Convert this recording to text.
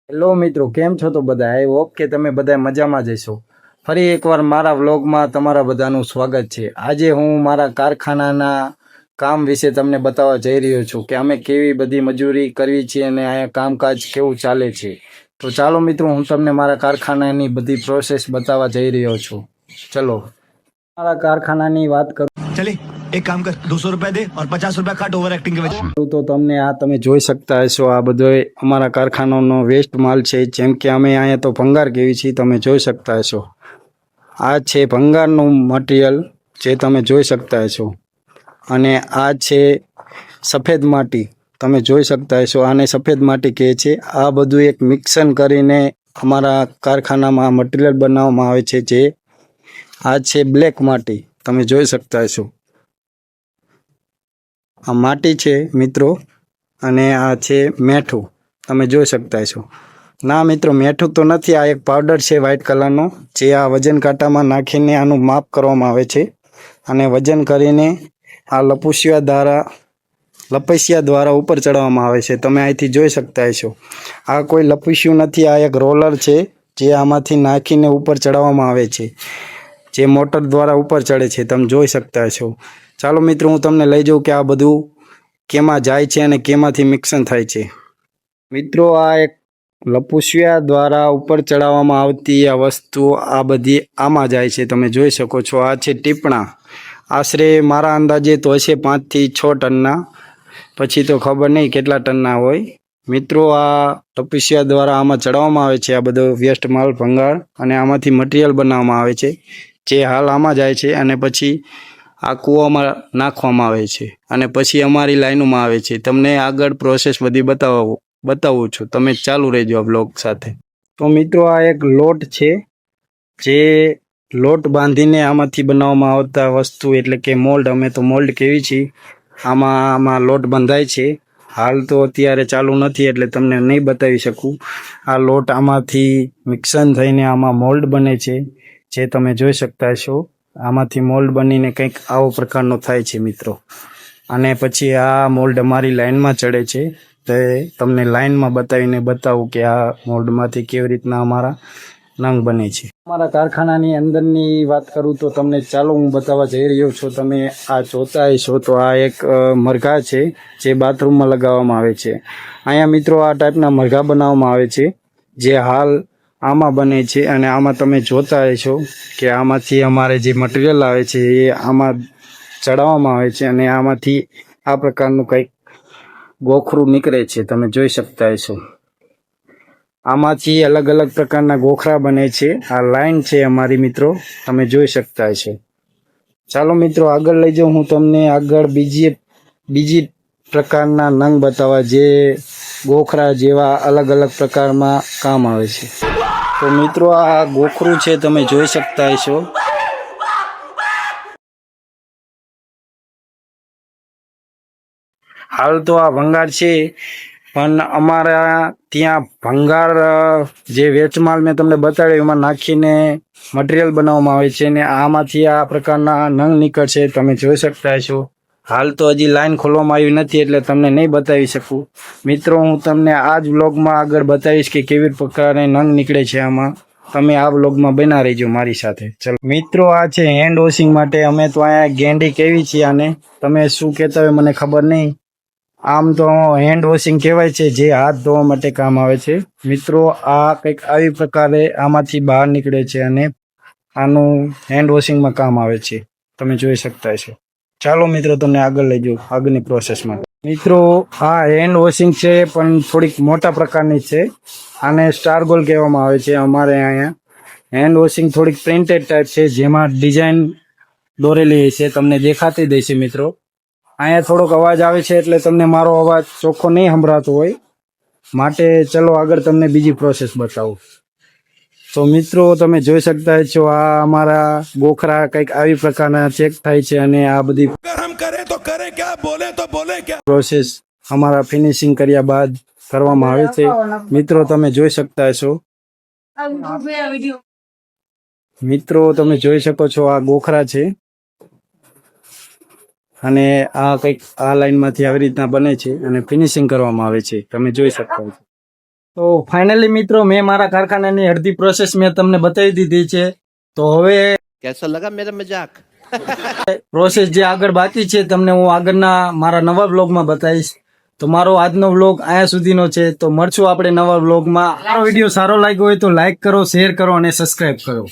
Hello મિત્રો, કેમ છો? તો બધા આઈ હોપ કે તમે બધા મજામાં જ હશો. ફરી એકવાર મારા વ્લોગમાં તમારા બધાનું સ્વાગત છે. આજે હું મારા કારખાનાના કામ વિશે તમને બતાવવા જઈ રહ્યો છું કે અમે કેવી બધી મજૂરી કરવી છે અને અહીંયા કામકાજ કેવું ચાલે છે. તો ચાલો મિત્રો, હું તમને મારા કારખાનાની બધી પ્રોસેસ બતાવવા જઈ રહ્યો છું. ચલો મારા કારખાનાની વાત કરું. चले एक काम कर 200 रुपया दे और 50 रुपया काट ओवर एक्टिंग के वजह તો તમને આ તમે જોઈ શકતા હશો, આ બધો અમારા કારખાનાનો વેસ્ટ માલ છે. જેમ કે અમે અહીંયા તો ભંગાર કેવી છીએ, તમે જોઈ શકતા હશો. આ છે ભંગારનું મટીરિયલ જે તમે જોઈ શકતા હશો. અને આ છે સફેદ માટી, તમે જોઈ શકતા હશો. આને સફેદ માટી કહે છે. આ બધું એક મિક્સન કરીને અમારા કારખાનામાં મટીરિયલ બનાવવામાં આવે છે. જે આ છે બ્લેક માટી, તમે જોઈ શકતા હશો. આ માટી છે મિત્રો, અને આ છે મેઠું, તમે જોઈ શકતા હશો. ના મિત્રો, મેઠું તો નથી, આ એક પાવડર છે વ્હાઇટ કલરનો, જે આ વજન કાંટામાં નાખીને આનું માપ કરવામાં આવે છે. અને વજન કરીને આ લપસ્યા દ્વારા ઉપર ચડાવવામાં આવે છે. તમે અહીંથી જોઈ શકતા હશો. આ કોઈ લપસ્યું નથી, આ એક રોલર છે જે આમાંથી નાખીને ઉપર ચડાવવામાં આવે છે, જે મોટર દ્વારા ઉપર ચડે છે. તમે જોઈ શકતા હશો. ચાલો મિત્રો, હું તમને લઈ જાઉં કે આ બધું કેમાં જાય છે અને કેમાંથી મિક્સન થાય છે. મિત્રો, આ એક લપુસિયા દ્વારા ઉપર ચડાવવામાં આવતી આ વસ્તુ, આ બધી આમાં જાય છે. તમે જોઈ શકો છો. આ છે ટીપણા, આશરે મારા અંદાજે તો હશે 5 થી 6 ટનના, પછી તો ખબર નહીં કેટલા ટનના હોય. મિત્રો, આ લપુસિયા દ્વારા આમાં ચડાવવામાં આવે છે આ બધો વેસ્ટ માલ ભંગાર, અને આમાંથી મટીરિયલ બનાવવામાં આવે છે, જે હાલ આમાં જાય છે. અને પછી આ કૂવામાં નાખવામાં આવે છે, અને પછી અમારી લાઈનોમાં આવે છે. તમને આગળ પ્રોસેસ બધી બતાવું છું, તમે ચાલુ રહેજો આ બ્લોગ સાથે. તો મિત્રો, આ એક લોટ છે, જે લોટ બાંધીને આમાંથી બનાવવામાં આવતા વસ્તુ, એટલે કે મોલ્ડ, અમે તો મોલ્ડ કેવી છીએ, આમાં લોટ બંધાય છે. હાલ તો અત્યારે ચાલુ નથી એટલે તમને નહીં બતાવી શકું. આ લોટ આમાંથી મિક્સન થઈને આમાં મોલ્ડ બને છે, જે તમે જોઈ શકતા હશો. આમાંથી મોલ્ડ બનીને કંઈક આવો પ્રકારનો થાય છે મિત્રો. અને પછી આ મોલ્ડ અમારી લાઈનમાં ચડે છે. તો તમને લાઈનમાં બતાવું કે આ મોલ્ડમાંથી કેવી રીતના અમારા નંગ બને છે. અમારા કારખાનાની અંદરની વાત કરું તો તમને ચાલો હું બતાવવા જઈ રહ્યો છું. તમે આ જોતા હશો તો આ એક મરઘા છે, જે બાથરૂમમાં લગાવવામાં આવે છે. અહીંયા મિત્રો આ ટાઈપના મરઘા બનાવવામાં આવે છે, જે હાલ આમાં બને છે. અને આમાં તમે જોતા હશો કે આમાંથી અમારે જે મટીરિયલ આવે છે એ આમાં ચડાવવામાં આવે છે, અને આમાંથી આ પ્રકારનું કંઈક ગોખરું નીકળે છે. તમે જોઈ શકતા હશો. આમાંથી અલગ અલગ પ્રકારના ગોખરા બને છે. આ લાઈન છે અમારી મિત્રો, તમે જોઈ શકતા હશો. ચાલો મિત્રો, આગળ લઈ જાઉં હું તમને. આગળ બીજી પ્રકારના નંગ બતાવવા, જે ગોખરા જેવા અલગ અલગ પ્રકારમાં કામ આવે છે. તો મિત્રો, આ ગોખરું છે, તમે જોઈ શકતા હશો. હાલ તો આ ભંગાર છે, પણ અમારા ત્યાં ભંગાર જે વેચમાલ મેં તમને બતાડ્યો એમાં નાખીને મટીરિયલ બનાવવામાં આવે છે, ને આમાંથી આ પ્રકારના નંગ નીકળશે. તમે જોઈ શકતા હશો. હાલ તો હજી લાઈન ખોલવામાં આવી નથી એટલે તમને નહીં બતાવી શકું. મિત્રો, હું તમને આ જ વ્લોગમાં આગળ બતાવીશ કે કેવી પ્રકારે નંગ નીકળે છે આમાં. તમે આ વ્લોગમાં બના રહેજો મારી સાથે. ચલો મિત્રો, આ છે હેન્ડ વોશિંગ માટે. અમે તો અહીંયા ગેંડી કેવી છીએ આને, તમે શું કહેતા હોય મને ખબર નહીં. આમ તો હેન્ડ વોશિંગ કહેવાય છે, જે હાથ ધોવા માટે કામ આવે છે. મિત્રો, આ કંઈક આવી પ્રકારે આમાંથી બહાર નીકળે છે, અને આનું હેન્ડ વોશિંગમાં કામ આવે છે. તમે જોઈ શકતા હશો. ચાલો મિત્રો, તમને આગળ લઈ જાઉં આગળની પ્રોસેસમાં. મિત્રો, આ હેન્ડ વોશિંગ છે, પણ થોડીક મોટા પ્રકારની છે. આને સ્ટાર ગોલ કહેવામાં આવે છે. અમારે અહીંયા હેન્ડ વોશિંગ થોડીક પ્રિન્ટેડ ટાઈપ છે, જેમાં ડિઝાઇન દોરેલી છે, તમને દેખાતી દેશે મિત્રો. અહીંયા થોડોક અવાજ આવે છે એટલે તમને મારો અવાજ ચોખ્ખો નહીં સંભળાતો હોય, માટે ચલો આગળ તમને બીજી પ્રોસેસ બતાવું. તો મિત્રો, તમે જોઈ શકતા છો, આ અમારા ગોખરા કંઈક આવી પ્રકારના ચેક થાય છે, અને આ બધી પ્રોસેસ અમારા ફિનિશિંગ કર્યા બાદ કરવામાં આવે છે. મિત્રો, તમે જોઈ શકતા છો. મિત્રો, તમે જોઈ શકો છો, આ ગોખરા છે, અને આ કંઈક આ લાઈનમાંથી આવી રીતના બને છે અને ફિનિશિંગ કરવામાં આવે છે. તમે જોઈ શકતા છો. તો ફાઇનલી મિત્રો મેં મારા કારખાનાની અડધી પ્રોસેસ મેં તમને બતાવી દીધી છે. તો હવે कैसा लगा मेरा मजाक? પ્રોસેસ જે આગળ બાકી છે તમને હું આગળના મારા નવા વ્લોગમાં બતાવીશ. તો મારો આજનો વ્લોગ અહીંયા સુધીનો છે. તો મળશું આપણે નવા વ્લોગમાં. મારો વિડીયો સારો લાગ્યો હોય તો લાઈક કરો, શેર કરો અને સબસ્ક્રાઇબ કરો.